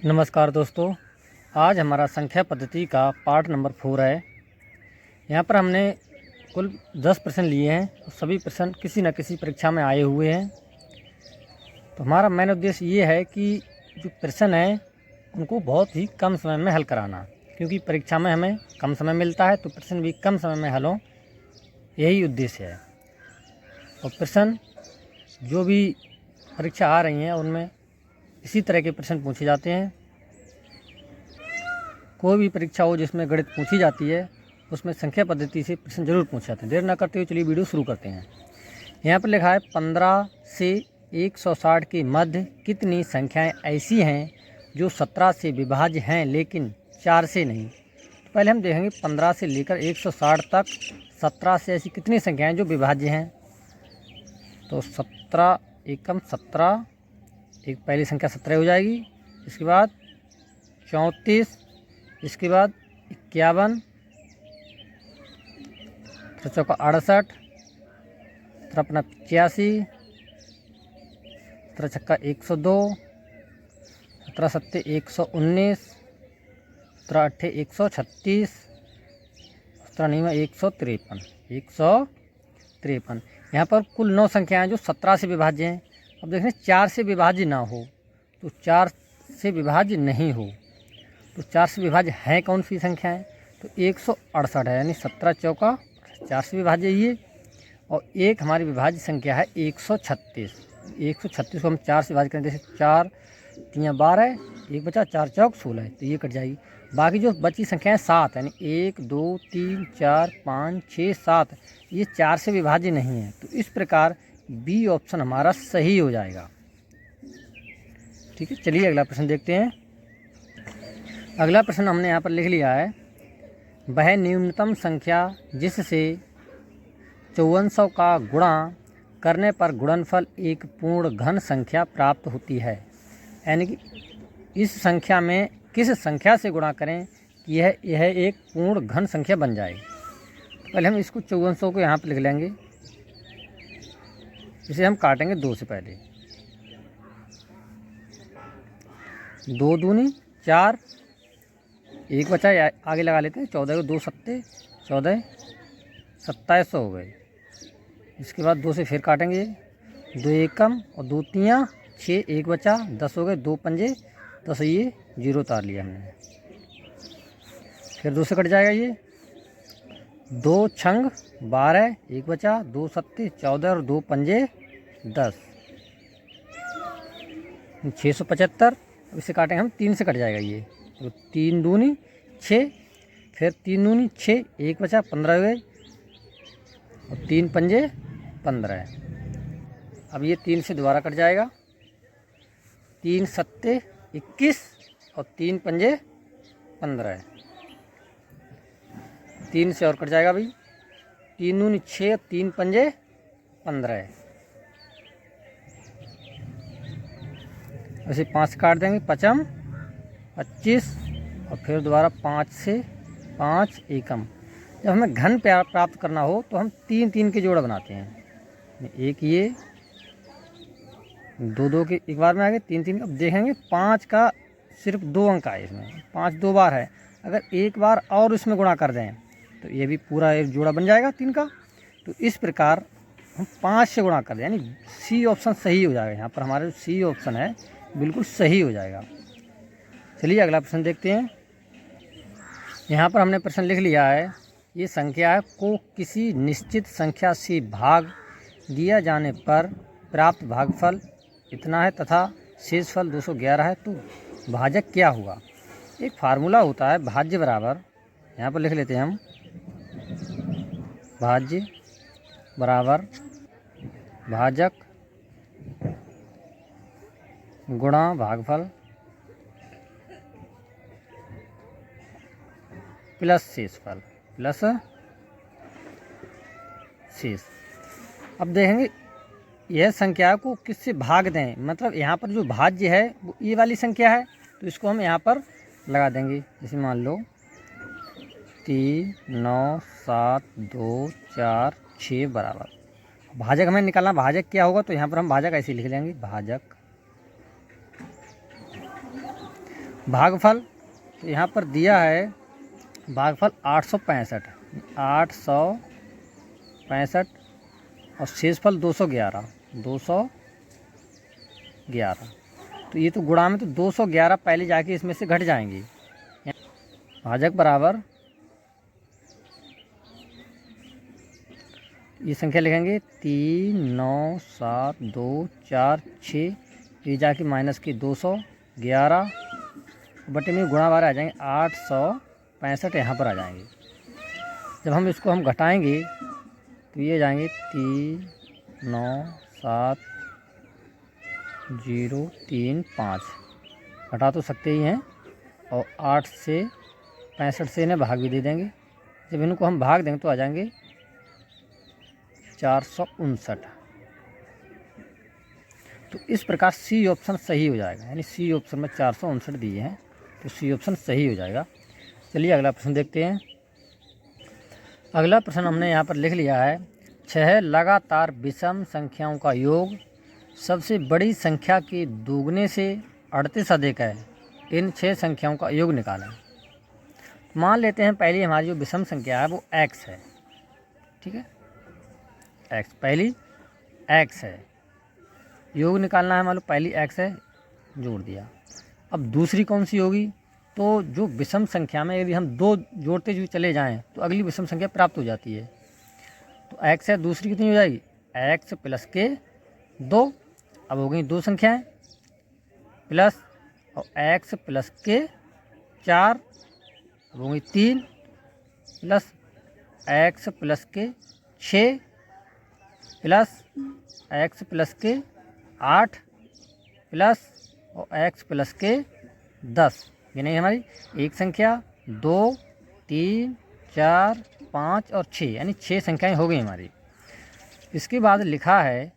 नमस्कार दोस्तों, आज हमारा संख्या पद्धति का पार्ट नंबर 4 है। यहाँ पर हमने कुल 10 प्रश्न लिए हैं। सभी प्रश्न किसी न किसी परीक्षा में आए हुए हैं। तो हमारा मेन उद्देश्य ये है कि जो प्रश्न हैं उनको बहुत ही कम समय में हल कराना, क्योंकि परीक्षा में हमें कम समय मिलता है तो प्रश्न भी कम समय में हल हों, यही उद्देश्य है। और प्रश्न जो भी परीक्षा आ रही हैं उनमें इसी तरह के प्रश्न पूछे जाते हैं। कोई भी परीक्षा हो जिसमें गणित पूछी जाती है उसमें संख्या पद्धति से प्रश्न जरूर पूछे जाते हैं। देर न करते हुए चलिए वीडियो शुरू करते हैं। यहाँ पर लिखा है 15 से 160 के मध्य कितनी संख्याएं ऐसी हैं जो 17 से विभाज्य हैं लेकिन 4 से नहीं। तो पहले हम देखेंगे 15 से लेकर 160 तक 17 से ऐसी कितनी संख्याएँ जो विभाज्य हैं। तो 17 एकम 17, एक पहली संख्या 17 हो जाएगी। इसके बाद 34, इसके बाद 51, चौका 68, 85, छक्का 102, 17 119, 8 136, 153। यहाँ पर कुल 9 संख्याएं जो 17 से विभाज्य हैं। अब देखें 4 से विभाज्य ना हो तो 4 से विभाज्य नहीं हो तो 4 से विभाज्य है कौन सी संख्याएं? तो 168 है, यानी 17 चौका 4 से विभाज्य ये। और एक हमारी विभाज्य संख्या है 136। 136 को हम 4 से विभाज्य करें, जैसे 4 3 12, एक बचा 4 चौक 16, तो ये कट जाएगी। बाकी जो बची संख्याएं 7, यानी 1 2 3 4 5 6 7, ये 4 से विभाज्य नहीं है। तो इस प्रकार बी ऑप्शन हमारा सही हो जाएगा। ठीक है, चलिए अगला प्रश्न देखते हैं। अगला प्रश्न हमने यहाँ पर लिख लिया है, वह न्यूनतम संख्या जिससे 5400 का गुणा करने पर गुणनफल एक पूर्ण घन संख्या प्राप्त होती है। यानी कि इस संख्या में किस संख्या से गुणा करें कि यह एक पूर्ण घन संख्या बन जाए। पहले हम इसको 5400 को यहाँ पर लिख लेंगे। इसे हम काटेंगे 2 से पहले। 2 दूनी 4, एक बचा आगे लगा लेते हैं। 14 को 2 सत्ते 14, 2700 हो गए। इसके बाद 2 से फिर काटेंगे, 2 एकम और 2 तियाँ 6, एक बचा 10 हो गए। 2 पंजे 10, ये 0 उतार लिया हमने। फिर 2 से कट जाएगा ये। 2 छंग 12, एक बचा 2 सत्ते 14 और 2 पंजे 10, 675। इसे काटेंगे हम 3 से कट जाएगा ये। तो 3 दूनी 6, फिर 3 दूनी 6, एक बचा 15 हो गए और 3 पंजे 15। अब ये 3 से दोबारा कट जाएगा। 3 सत्ते 21 और 3 पंजे 15। 3 से और कट जाएगा भाई। 3 दूनी 6, 3 पंजे 15। ऐसे 5 से काट देंगे, 5 25 और फिर दोबारा 5 से 5 एकम। जब हमें घन प्राप्त करना हो तो हम 3 3 के जोड़ बनाते हैं। एक ये 2 2 के एक बार में आ गए, 3 3। अब देखेंगे 5 का सिर्फ 2 अंक आए इसमें। 5 2 बार है, अगर एक बार और इसमें गुणा कर दें तो ये भी पूरा एक जोड़ा बन जाएगा 3 का। तो इस प्रकार हम 5 से गुणा कर दें, यानी सी ऑप्शन सही हो जाएगा। यहाँ पर हमारा जो सी ऑप्शन है बिल्कुल सही हो जाएगा। चलिए अगला प्रश्न देखते हैं। यहाँ पर हमने प्रश्न लिख लिया है, ये संख्या को किसी निश्चित संख्या से भाग दिया जाने पर प्राप्त भागफल इतना है तथा शेषफल 211 है, तो भाजक क्या हुआ? एक फार्मूला होता है, भाज्य बराबर, यहाँ पर लिख लेते हैं हम, भाज्य बराबर भाजक गुणा भागफल प्लस शेषफल प्लस शेष। अब देखेंगे यह संख्या को किससे भाग दें, मतलब यहाँ पर जो भाज्य है वो ये वाली संख्या है, तो इसको हम यहाँ पर लगा देंगे। जैसे मान लो 3 9 7 2 4 6 बराबर। भाजक हमें निकालना, भाजक क्या होगा, तो यहाँ पर हम भाजक ऐसे लिख लेंगे, भाजक। भागफल तो यहाँ पर दिया है भागफल 865, 865 और शेषफल 211, 211। तो ये तो गुणा में तो 211 पहले जाके इसमें से घट जाएंगे। भाजक बराबर ये संख्या लिखेंगे 3, 9, 7, 2, 4, 6, ये जाके माइनस की 211 बटे में गुणा वाले आ जाएंगे 865 यहाँ पर आ जाएंगे। जब हम इसको हम घटाएंगे तो ये जाएंगे 3, 9, 7, 0, 3, 5 घटा तो सकते ही हैं और 8 से 65 से इन्हें भाग भी दे देंगे। जब इनको हम भाग देंगे तो आ जाएंगे 459। तो इस प्रकार सी ऑप्शन सही हो जाएगा, यानी सी ऑप्शन में 459 दिए हैं तो सी ऑप्शन सही हो जाएगा। चलिए अगला प्रश्न देखते हैं। अगला प्रश्न हमने यहाँ पर लिख लिया है 6 लगातार विषम संख्याओं का योग सबसे बड़ी संख्या के दोगुने से 38 अधिक है, इन 6 संख्याओं का योग निकालें। मान लेते हैं पहली हमारी जो विषम संख्या है वो x है, ठीक है, x पहली x है, योग निकालना है, मान लो पहली x है, जोड़ दिया। अब दूसरी कौन सी होगी, तो जो विषम संख्या में यदि हम 2 जोड़ते हुए चले जाएं तो अगली विषम संख्या प्राप्त हो जाती है। तो x है, दूसरी कितनी हो जाएगी x प्लस के 2, अब हो गई 2 संख्याएं प्लस और x प्लस के 4, अब हो गई 3 प्लस x प्लस के 6 प्लस x प्लस के 8 प्लस और x प्लस के 10। ये नहीं हमारी एक संख्या 2, 3, 4, 5 और 6, यानी 6 संख्याएं हो गई हमारी। इसके बाद लिखा है,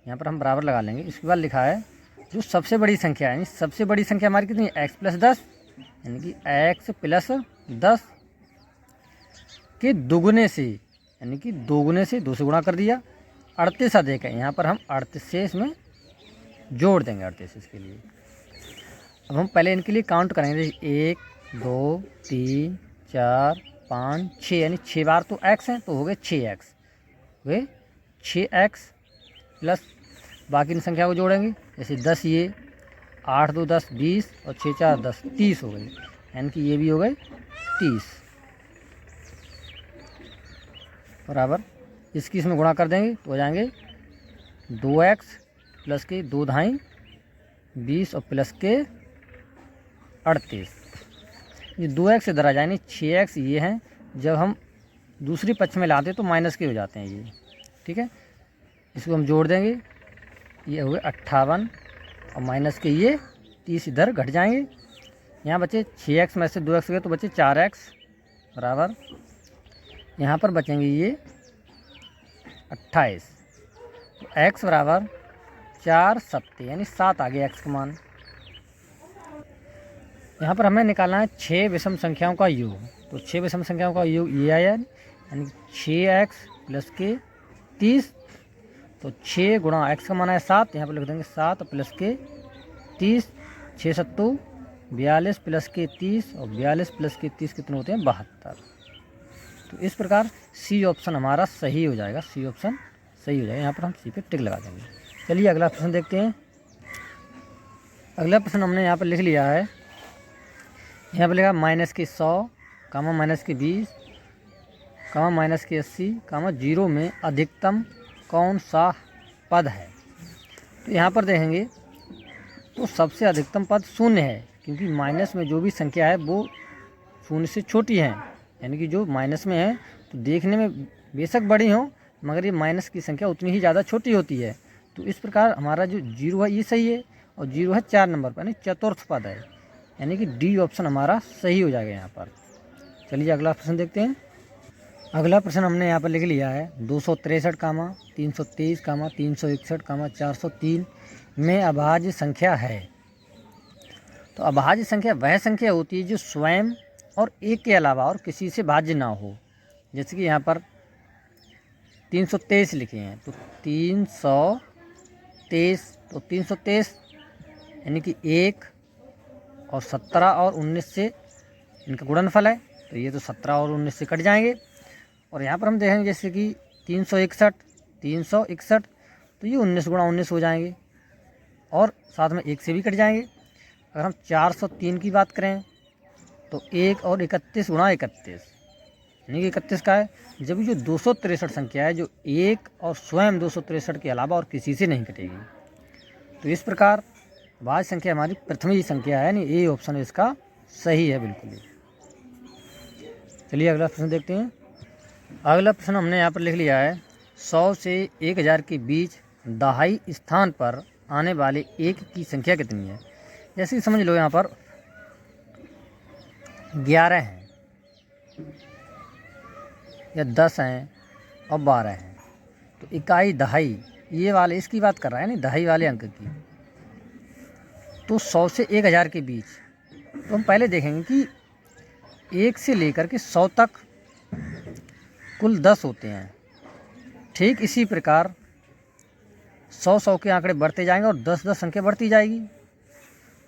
यहाँ पर हम बराबर लगा लेंगे, इसके बाद लिखा है जो सबसे बड़ी संख्या है, यानी सबसे बड़ी संख्या हमारी कितनी है x प्लस 10, यानी कि x प्लस 10 के दोगुने से, यानी कि दोगुने से 2 से गुणा कर दिया, 38 अधिक है, यहाँ पर हम 38 से इसमें जोड़ देंगे 38 इसके लिए। अब हम पहले इनके लिए काउंट करेंगे, 1, 2, 3, 4, 5, 6, यानी 6 बार तो x हैं तो हो गए 6x, वे 6x प्लस बाकी इन संख्या को जोड़ेंगे, जैसे 10 ये, 8 2 10 20 और 6 4 10 30 हो गई, यानी कि ये भी हो गए 30 बराबर। इसकी इसमें गुणा कर देंगे तो हो जाएंगे 2x प्लस के 2 ढाई 20 और प्लस के 38। ये 2x इधर आ जाएंगे, 6x ये हैं, जब हम दूसरी पक्ष में लाते तो माइनस के हो जाते हैं ये, ठीक है। इसको हम जोड़ देंगे, ये हुए 58 और माइनस के ये 30 इधर घट जाएंगे। यहाँ बचे 6x में से 2x गए तो बचे 4x बराबर, यहाँ पर बचेंगे ये 28। तो x बराबर 4 सत्ते, यानी 7 आ गया x का मान। यहाँ पर हमें निकालना है 6 विषम संख्याओं का योग, तो 6 विषम संख्याओं का योग ये आया, यानी 6x प्लस के 30, तो 6 गुणा x का मान है 7, यहाँ पर लिख देंगे 7 प्लस के 30, 6 सत्तू 42 प्लस के 30 और 42 प्लस के 30 कितने होते हैं 72। तो इस प्रकार सी ऑप्शन हमारा सही हो जाएगा, सी ऑप्शन सही हो जाएगा, यहाँ पर हम सी पे टिक लगा देंगे। चलिए अगला प्रश्न देखते हैं। अगला प्रश्न हमने यहाँ पर लिख लिया है, यहाँ पर लिखा माइनस के 100 कामा माइनस के 20 कामा माइनस के 80 कामा 0 में अधिकतम कौन सा पद है। तो यहाँ पर देखेंगे तो सबसे अधिकतम पद 0 है, क्योंकि माइनस में जो भी संख्या है वो 0 से छोटी है, यानी कि जो माइनस में है तो देखने में बेशक बड़ी हो मगर ये माइनस की संख्या उतनी ही ज़्यादा छोटी होती है। तो इस प्रकार हमारा जो 0 है ये सही है और 0 है 4 नंबर पर, यानी चतुर्थ पद है, यानी कि डी ऑप्शन हमारा सही हो जाएगा यहाँ पर। चलिए अगला प्रश्न देखते हैं। अगला प्रश्न हमने यहाँ पर लिख लिया है 263 कामा 323 कामा 361 कामा 403 में अभाज्य संख्या है। तो अभाज्य संख्या वह संख्या होती है जो स्वयं और एक के अलावा और किसी से भाज्य ना हो। जैसे कि यहाँ पर 323 लिखे हैं, तो 323, तो 323 यानी कि 1 और 17 और 19 से इनका गुणनफल है, तो ये तो 17 और 19 से कट जाएंगे। और यहाँ पर हम देखेंगे जैसे कि 361 तो ये 19 गुणा 19 हो जाएंगे और साथ में 1 से भी कट जाएंगे। अगर हम 403 की बात करें तो 1 और 31 गुणा 31, यानी कि 31 का है। जब ये जो 263 संख्या है जो 1 और स्वयं 263 के अलावा और किसी से नहीं कटेगी, तो इस प्रकार भाज्य संख्या हमारी प्रथम ही संख्या है, यानी ए ऑप्शन इसका सही है बिल्कुल ही। चलिए अगला प्रश्न देखते हैं। अगला प्रश्न हमने यहाँ पर लिख लिया है 100 से 1000 के बीच दहाई स्थान पर आने वाले एक की संख्या कितनी है। जैसे कि समझ लो यहाँ पर 11 हैं या 10 हैं और 12 हैं, तो इकाई दहाई ये वाले इसकी बात कर रहा है, यानी दहाई वाले अंक की। तो 100 से 1000 के बीच, तो हम पहले देखेंगे कि 1 से लेकर के 100 तक कुल 10 होते हैं। ठीक इसी प्रकार 100 के आंकड़े बढ़ते जाएंगे और 10 संख्या बढ़ती जाएगी।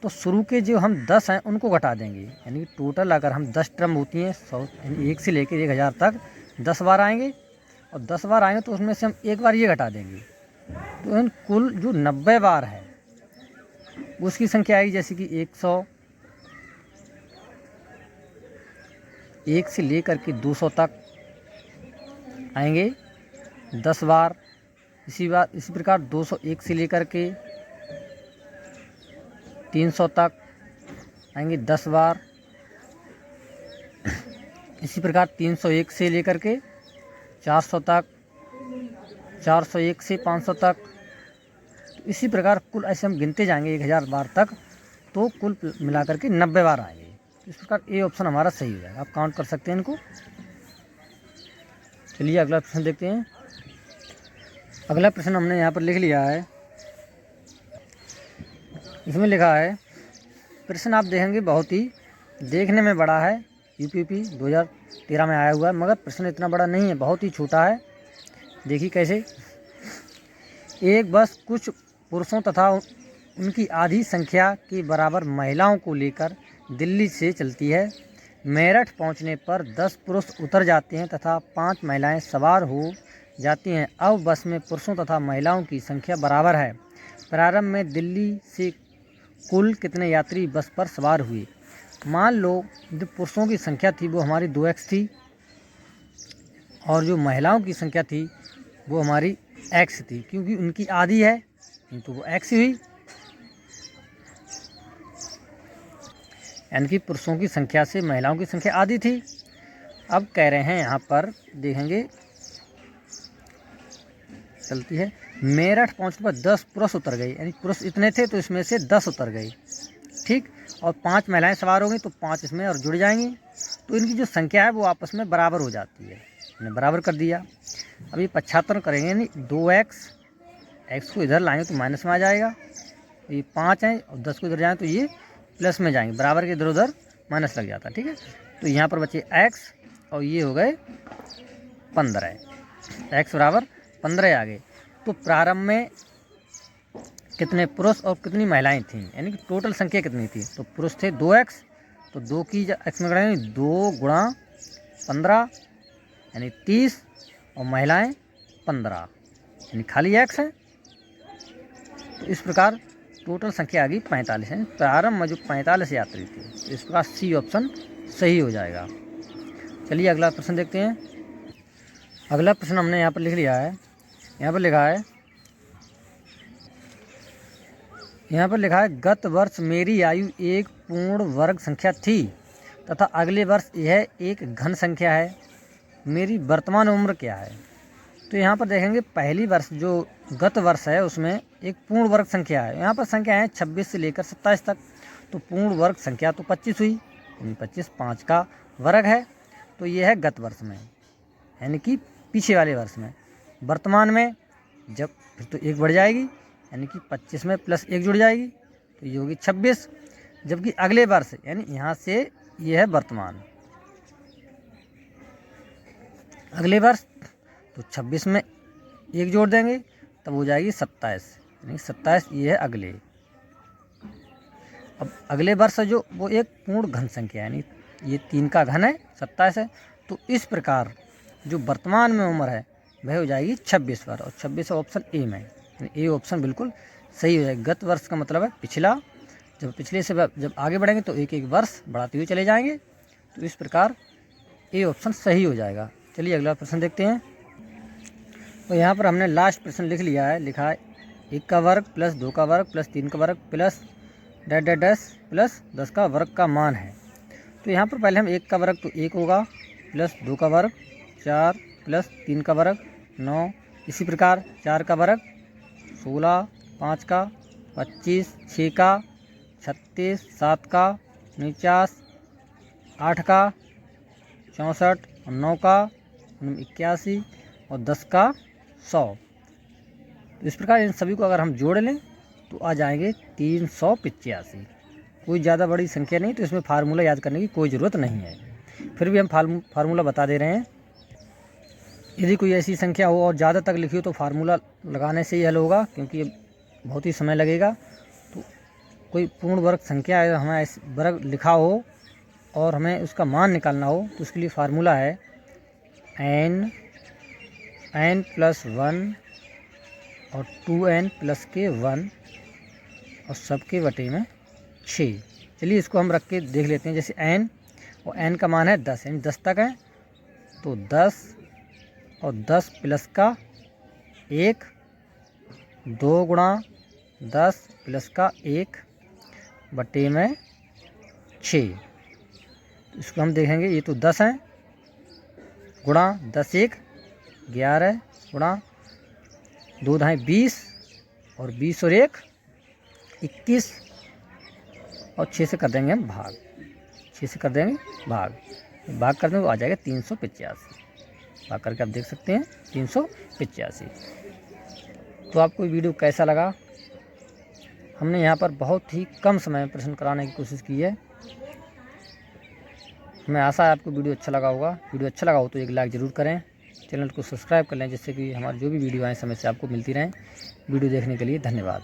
तो शुरू के जो हम 10 हैं उनको घटा देंगे, यानी कि टोटल अगर हम 10 टर्म होती हैं 100 यानी 1 से लेकर 1000 तक 10 बार आएंगे, और 10 बार आएंगे तो उसमें से हम एक बार ये घटा देंगे, तो इन कुल जो 90 बार है उसकी संख्या आएगी। जैसे कि 100, 1 से लेकर के 200 तक आएंगे 10 बार। इसी प्रकार 201 से लेकर के 300 तक आएंगे 10 बार। इसी प्रकार 301 से लेकर के 400 तक, 401 से 500 तक, तो इसी प्रकार कुल ऐसे हम गिनते जाएंगे 1000 बार तक, तो कुल मिलाकर के 90 बार आएंगे। इस प्रकार ए ऑप्शन हमारा सही हो जाएगा। आप काउंट कर सकते हैं इनको। चलिए अगला प्रश्न देखते हैं। अगला प्रश्न हमने यहाँ पर लिख लिया है, इसमें लिखा है प्रश्न आप देखेंगे बहुत ही देखने में बड़ा है, यूपीपी 2013 में आया हुआ है, मगर प्रश्न इतना बड़ा नहीं है, बहुत ही छोटा है। देखिए कैसे। एक बस कुछ पुरुषों तथा उनकी आधी संख्या के बराबर महिलाओं को लेकर दिल्ली से चलती है। मेरठ पहुंचने पर 10 पुरुष उतर जाते हैं तथा 5 महिलाएं सवार हो जाती हैं। अब बस में पुरुषों तथा महिलाओं की संख्या बराबर है। प्रारंभ में दिल्ली से कुल कितने यात्री बस पर सवार हुए। मान लो जो पुरुषों की संख्या थी वो हमारी 2x थी, और जो महिलाओं की संख्या थी वो हमारी x थी, क्योंकि उनकी आधी है तो वो x हुई। यानी कि पुरुषों की संख्या से महिलाओं की संख्या आधी थी। अब कह रहे हैं यहाँ पर देखेंगे चलती है, मेरठ पहुँचने पर 10 पुरुष उतर गए, यानी पुरुष इतने थे तो इसमें से 10 उतर गए, ठीक। और 5 महिलाएं सवार हो गई तो 5 इसमें और जुड़ जाएंगी, तो इनकी जो संख्या है वो आपस में बराबर हो जाती है। हमने बराबर कर दिया। अब ये 75 करेंगे, यानी 2x को इधर लाएंगे तो माइनस में आ जाएगा, ये 5 है और 10 को इधर जाएँ तो ये प्लस में जाएंगे, बराबर के इधर उधर माइनस लग जाता है, ठीक है। तो यहाँ पर बचे x और ये हो गए 15, x बराबर 15 आ गए। तो प्रारंभ में कितने पुरुष और कितनी महिलाएं थीं, यानी कि टोटल संख्या कितनी थी। तो पुरुष थे 2x, तो 2 की x में करेंगे 2 गुणा 15 यानी 30, और महिलाएं 15 यानी खाली x है। तो इस प्रकार टोटल संख्या आ गई 45 है। प्रारंभ में जो 45 यात्री थे, तो इस प्रकार सी ऑप्शन सही हो जाएगा। चलिए अगला प्रश्न देखते हैं। अगला प्रश्न हमने यहाँ पर लिख लिया है, यहाँ पर लिखा है गत वर्ष मेरी आयु एक पूर्ण वर्ग संख्या थी तथा अगले वर्ष यह एक घन संख्या है। मेरी वर्तमान उम्र क्या है। तो यहाँ पर देखेंगे पहली वर्ष जो गत वर्ष है उसमें एक पूर्ण वर्ग संख्या है। यहाँ पर संख्या है 26 से लेकर 27 तक, तो पूर्ण वर्ग संख्या तो 25 हुई, यानी 25 5 का वर्ग है, तो ये है गत वर्ष में, यानी कि पीछे वाले वर्ष में। वर्तमान में जब फिर तो 1 बढ़ जाएगी, यानी कि 25 में प्लस 1 जुड़ जाएगी, तो ये होगी 26। जबकि अगले वर्ष यानी यहाँ से ये है वर्तमान, अगले वर्ष तो 26 में 1 जोड़ देंगे तब हो जाएगी 27, यानी 27 ये है अगले। अब अगले वर्ष जो वो एक पूर्ण घन संख्या यानी ये 3 का घन है 27 है, तो इस प्रकार जो वर्तमान में उम्र है वह हो जाएगी 26 वर्ष, और 26 ऑप्शन ए में, यानी ए ऑप्शन बिल्कुल सही हो जाएगा। गत वर्ष का मतलब है पिछला, जब पिछले से जब आगे बढ़ेंगे तो एक एक वर्ष बढ़ाते हुए चले जाएंगे, तो इस प्रकार ए ऑप्शन सही हो जाएगा। चलिए अगला प्रश्न देखते हैं। तो यहाँ पर हमने लास्ट प्रश्न लिख लिया है, लिखा है 1 का वर्ग प्लस 2 का वर्ग प्लस 3 का वर्ग plus dash dash dash plus 10 का वर्ग का मान है। तो यहाँ पर पहले हम 1 का वर्ग तो 1 होगा, प्लस 2 का वर्ग 4 प्लस 3 का वर्ग 9, इसी प्रकार 4 का वर्ग 16, 5 का 25, 6 का 36, 7 का 49, 8 का 64, 9 का 81 और 10 का 100। तो इस प्रकार इन सभी को अगर हम जोड़ लें तो आ जाएंगे 385। कोई ज़्यादा बड़ी संख्या नहीं, तो इसमें फार्मूला याद करने की कोई ज़रूरत नहीं है, फिर भी हम फार्मूला बता दे रहे हैं। यदि कोई ऐसी संख्या हो और ज़्यादा तक लिखी हो तो फार्मूला लगाने से ही हल होगा, क्योंकि ये बहुत ही समय लगेगा। तो कोई पूर्ण वर्ग संख्या है, हमें वर्ग लिखा हो और हमें उसका मान निकालना हो, तो उसके लिए फार्मूला है n प्लस 1 और 2n प्लस के 1 और सबके बटे में 6। चलिए इसको हम रख के देख लेते हैं। जैसे n और n का मान है 10, यानी 10 तक है, तो 10 और 10 प्लस का 1, 2 गुणा 10 प्लस का 1 बटे में 6। इसको हम देखेंगे, ये तो 10 है, गुणा 10 1 11 गुणा 2 ढाई 20 और 20 और 1 21 और 6 से कर देंगे हम भाग, 6 से कर देंगे भाग कर देंगे, वो आ जाएगा 385। भाग करके आप देख सकते हैं 385। तो आपको वीडियो कैसा लगा? हमने यहाँ पर बहुत ही कम समय में प्रश्न कराने की कोशिश की है। हमें आशा है आपको वीडियो अच्छा लगा होगा। वीडियो अच्छा लगा हो तो एक लाइक ज़रूर करें, चैनल को सब्सक्राइब कर लें, जिससे कि हमारी जो भी वीडियो आए समय से आपको मिलती रहें। वीडियो देखने के लिए धन्यवाद।